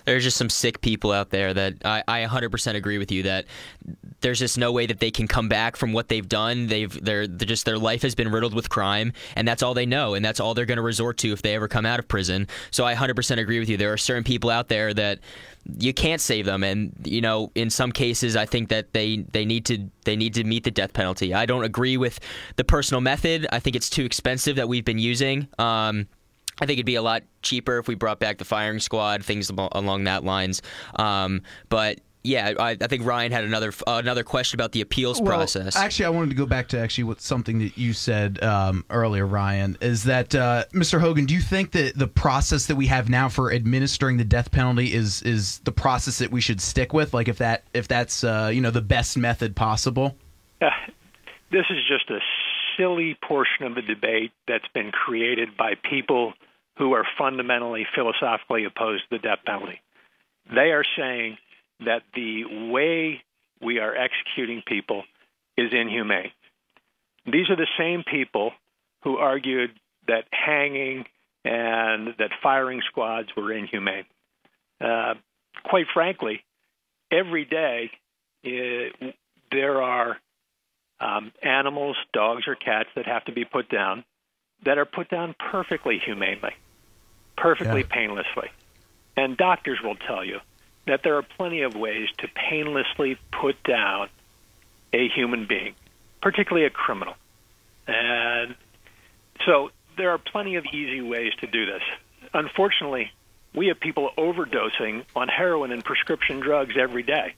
there's just some sick people out there that I 100% agree with you that there's just no way that they can come back from what they've done. Their life has been riddled with crime, and that's all they know, and that's all they're going to resort to if they ever come out of prison. So I 100% agree with you. There are certain people out there that you can't save them, and in some cases I think that they need to meet the death penalty. I don't agree with the personal method. I think it's too expensive that we've been using. I think it'd be a lot cheaper if we brought back the firing squad, things along that lines. But yeah, I think Ryan had another question about the appeals process. Actually, I wanted to go back to something that you said earlier, Ryan, is that, Mr. Hogan, do you think that the process that we have now for administering the death penalty is the process that we should stick with? Like if that's the best method possible? This is just a silly portion of the debate that's been created by people who are fundamentally philosophically opposed to the death penalty. They are saying that the way we are executing people is inhumane. These are the same people who argued that hanging and that firing squads were inhumane. Quite frankly, every day there are animals, dogs or cats that have to be put down that are put down perfectly humanely, perfectly painlessly. And doctors will tell you that there are plenty of ways to painlessly put down a human being, particularly a criminal. And so there are plenty of easy ways to do this. Unfortunately, we have people overdosing on heroin and prescription drugs every day,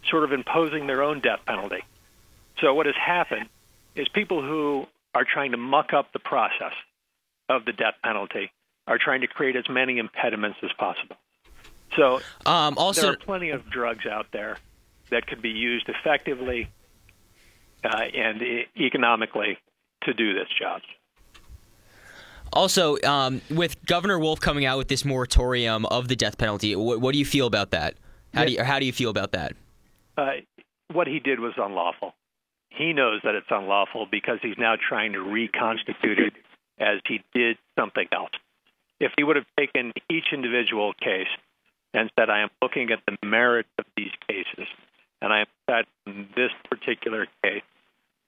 sort of imposing their own death penalty. So what has happened is people who are trying to muck up the process of the death penalty are trying to create as many impediments as possible. So there are plenty of drugs out there that could be used effectively and economically to do this job. Also, with Governor Wolf coming out with this moratorium of the death penalty, what do you feel about that? How do you feel about that? What he did was unlawful. He knows that it's unlawful because he's now trying to reconstitute it as he did something else. If he would have taken each individual case and said, I am looking at the merits of these cases, and I am deciding in this particular case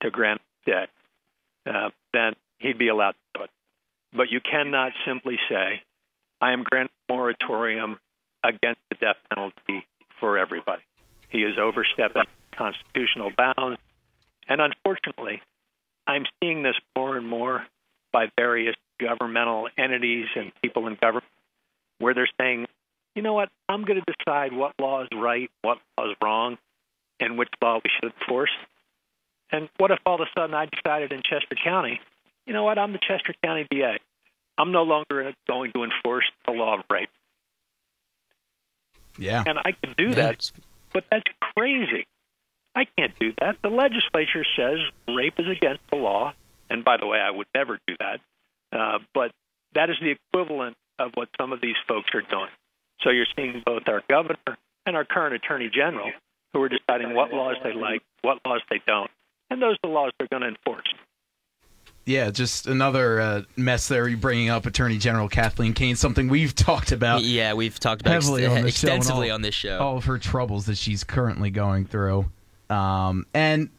to grant debt, then he'd be allowed to do it. But you cannot simply say, I am granting a moratorium against the death penalty for everybody. He is overstepping constitutional bounds. And unfortunately, I'm seeing this more and more by various governmental entities and people in government where they're saying, you know what, I'm going to decide what law is right, what law is wrong, and which law we should enforce. And what if all of a sudden I decided in Chester County, you know what, I'm the Chester County DA. I'm no longer going to enforce the law of rape. Yeah. And I can do that, but that's crazy. I can't do that. The legislature says rape is against the law. And by the way, I would never do that. But that is the equivalent of what some of these folks are doing. So you're seeing both our governor and our current attorney general who are deciding what laws they like, what laws they don't. And those are the laws they're going to enforce. Yeah, just another mess there you're bringing up, Attorney General Kathleen Kane, something we've talked about. Yeah, we've talked about extensively on this show. All of her troubles that she's currently going through. And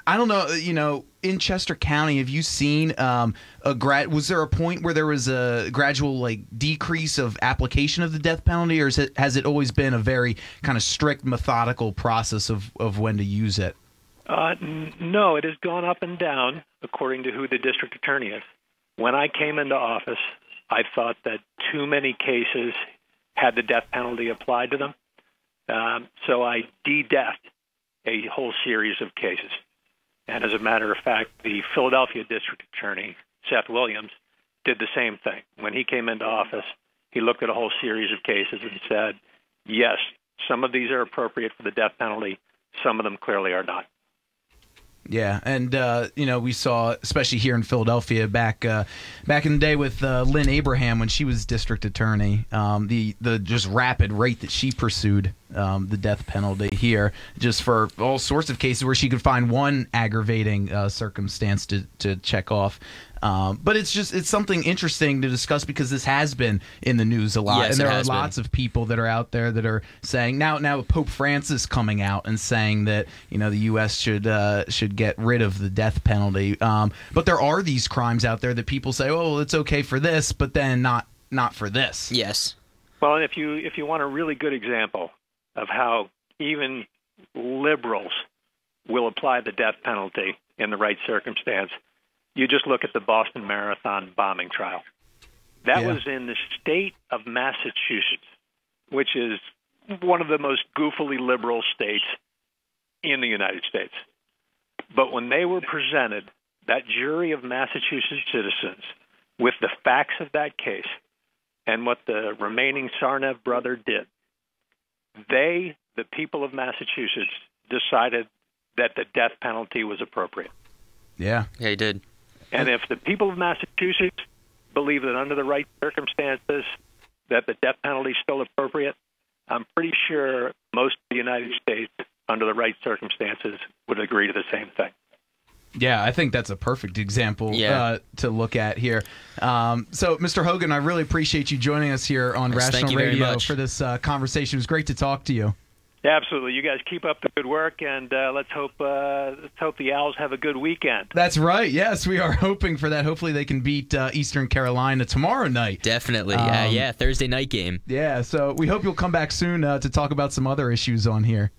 I don't know, in Chester County, have you seen was there a point where there was a gradual decrease of application of the death penalty, or has it always been a very kind of strict, methodical process of when to use it? No, it has gone up and down according to who the district attorney is. When I came into office, I thought that too many cases had the death penalty applied to them. So I de-deathed a whole series of cases. And as a matter of fact, the Philadelphia District Attorney, Seth Williams, did the same thing. When he came into office, he looked at a whole series of cases and said, yes, some of these are appropriate for the death penalty, some of them clearly are not. Yeah, and we saw, especially here in Philadelphia, back in the day with Lynn Abraham when she was district attorney, the just rapid rate that she pursued the death penalty here, just for all sorts of cases where she could find one aggravating circumstance to check off. But it's something interesting to discuss because this has been in the news a lot, Yes, and there it are has lots of people that are out there that are saying now Pope Francis coming out and saying that the U.S. should get rid of the death penalty. But there are these crimes out there that people say, oh, it's okay for this, but then not for this. Yes. Well, and if you want a really good example of how even liberals will apply the death penalty in the right circumstance, you just look at the Boston Marathon bombing trial. That was in the state of Massachusetts, which is one of the most goofily liberal states in the United States. But when they were presented, that jury of Massachusetts citizens, with the facts of that case and what the remaining Tsarnaev brother did, the people of Massachusetts, decided that the death penalty was appropriate. Yeah, he did. And if the people of Massachusetts believe that under the right circumstances that the death penalty is still appropriate, I'm pretty sure most of the United States, under the right circumstances, would agree to the same thing. Yeah, I think that's a perfect example to look at here. So, Mr. Hogan, I really appreciate you joining us here on Rational Radio for this conversation. It was great to talk to you. Yeah, absolutely. You guys keep up the good work, and let's hope the Owls have a good weekend. That's right. Yes, we are hoping for that. Hopefully they can beat Eastern Carolina tomorrow night. Definitely. Thursday night game. Yeah, so we hope you'll come back soon to talk about some other issues on here.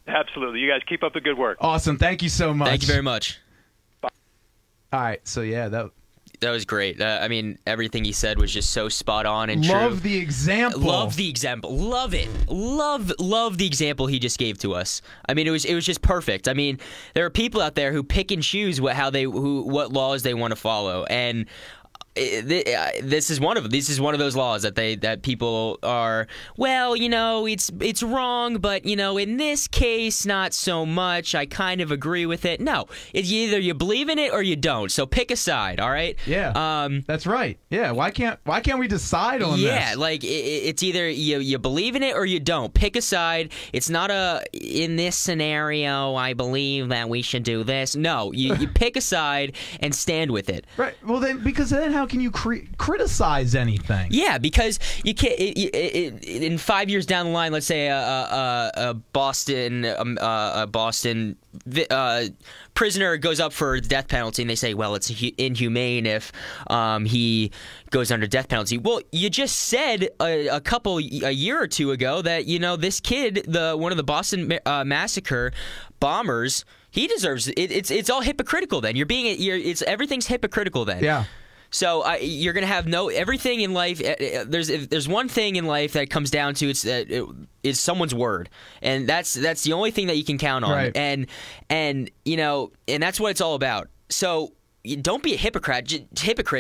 Absolutely. You guys keep up the good work. Awesome. Thank you so much. Thank you very much. Bye. All right, so that was great. I mean, everything he said was just so spot on and true. Love the example. Love the example. Love it. Love the example he just gave to us. I mean, it was just perfect. I mean, there are people out there who pick and choose what laws they want to follow, and this is one of them. This is one of those laws that people are, well, it's wrong, but in this case not so much. I kind of agree with it. No, it's either you believe in it or you don't. So pick a side, all right? Yeah. That's right. Yeah, why can't we decide on this? Yeah, like it's either you believe in it or you don't. Pick a side. It's not in this scenario I believe that we should do this. No, you pick a side and stand with it. Right. Well, then how can you criticize anything? Yeah, because you can't. In 5 years down the line, let's say a Boston prisoner goes up for the death penalty, and they say, well, it's inhumane if he goes under death penalty. Well, you just said a year or two ago that this kid, one of the Boston massacre bombers, he deserves it. It's all hypocritical. Then everything's hypocritical. Then So you're going to have everything in life. There's one thing in life that comes down to it's someone's word, and that's the only thing that you can count on. Right. And that's what it's all about. So don't be a hypocrite.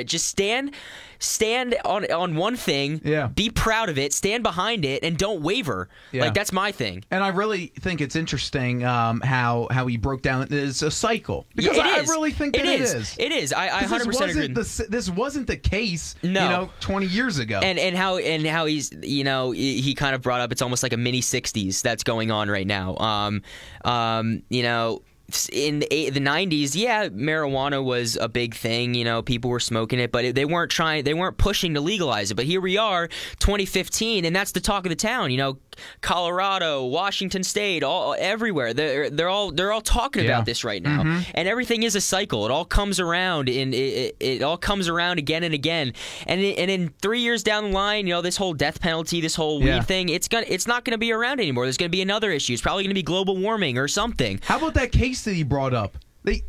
Just stand on one thing. Yeah. Be proud of it. Stand behind it, and don't waver. Yeah. Like that's my thing. And I really think it's interesting how he broke down it's a cycle, because I really think that it is. It is. I 100% agree. This wasn't the case. 20 years ago. And how he's he kind of brought up it's almost like a mini 60s that's going on right now. In the 90s, marijuana was a big thing. People were smoking it, but they weren't pushing to legalize it. But here we are, 2015, and that's the talk of the town. Colorado, Washington State, everywhere. They're all talking about this right now. Mm-hmm. And everything is a cycle. It all comes around, and it all comes around again and again. And in 3 years down the line, this whole death penalty, this whole weed thing, it's not going to be around anymore. There's going to be another issue. It's probably going to be global warming or something. How about that case that he brought up? They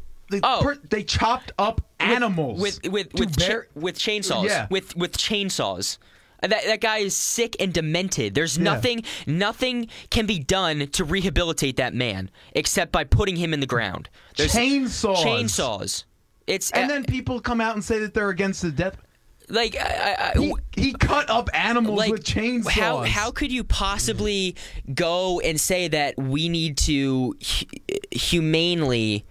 chopped up animals with chainsaws. Yeah. With chainsaws. That guy is sick and demented. There's nothing can be done to rehabilitate that man except by putting him in the ground. There's chainsaws. And then people come out and say that they're against the death. Like he cut up animals with chainsaws. How could you possibly go and say that we need to humanely?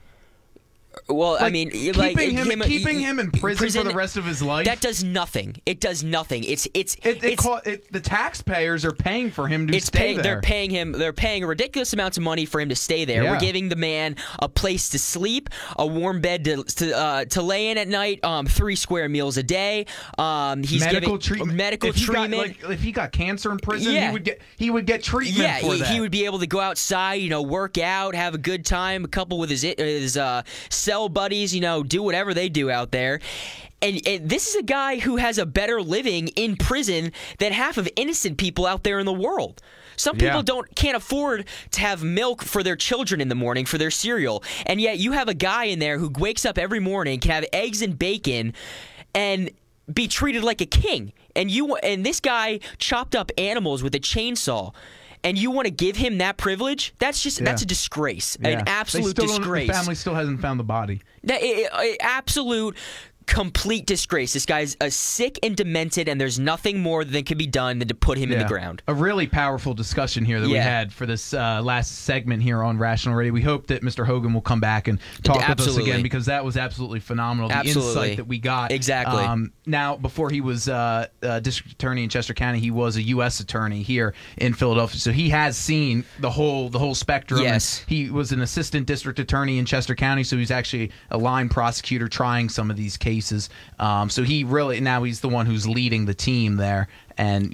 Well, I mean, keeping him in prison for the rest of his life. That does nothing. It does nothing. The taxpayers are paying for him to stay there. They're paying him. They're paying a ridiculous amount of money for him to stay there. Yeah. We're giving the man a place to sleep, a warm bed to lay in at night, 3 square meals a day. He's medical giving medical if treatment. If he got cancer in prison, he would get treatment for that. He would be able to go outside, work out, have a good time, a couple with his cell buddies, do whatever they do out there. And this is a guy who has a better living in prison than half of innocent people out there in the world. Some people can't afford to have milk for their children in the morning for their cereal, and yet you have a guy in there who wakes up every morning, can have eggs and bacon, and be treated like a king. And this guy chopped up animals with a chainsaw. And you want to give him that privilege? That's a disgrace, an absolute disgrace. The family still hasn't found the body. Absolute, complete disgrace. This guy's sick and demented, and there's nothing more that can be done than to put him in the ground. A really powerful discussion here that we had for this last segment here on Rational Radio. We hope that Mr. Hogan will come back and talk with us again, because that was absolutely phenomenal. The insight that we got. Exactly. Now, before he was district attorney in Chester County, he was a U.S. attorney here in Philadelphia. So he has seen the whole spectrum. Yes. And he was an assistant district attorney in Chester County, so he's actually a line prosecutor trying some of these cases. So he really, now he's the one who's leading the team there, and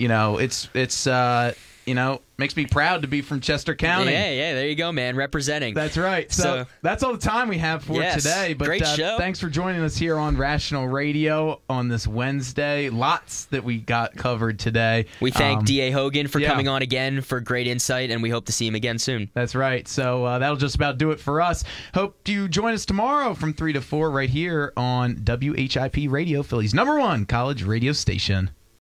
makes me proud to be from Chester County. Yeah, there you go, man, representing. That's right. So that's all the time we have for today. But great show. Thanks for joining us here on Rational Radio on this Wednesday. Lots that we got covered today. We thank D.A. Hogan for coming on again for great insight, and we hope to see him again soon. That's right. So that'll just about do it for us. Hope you join us tomorrow from 3 to 4 right here on WHIP Radio, Philly's #1 college radio station.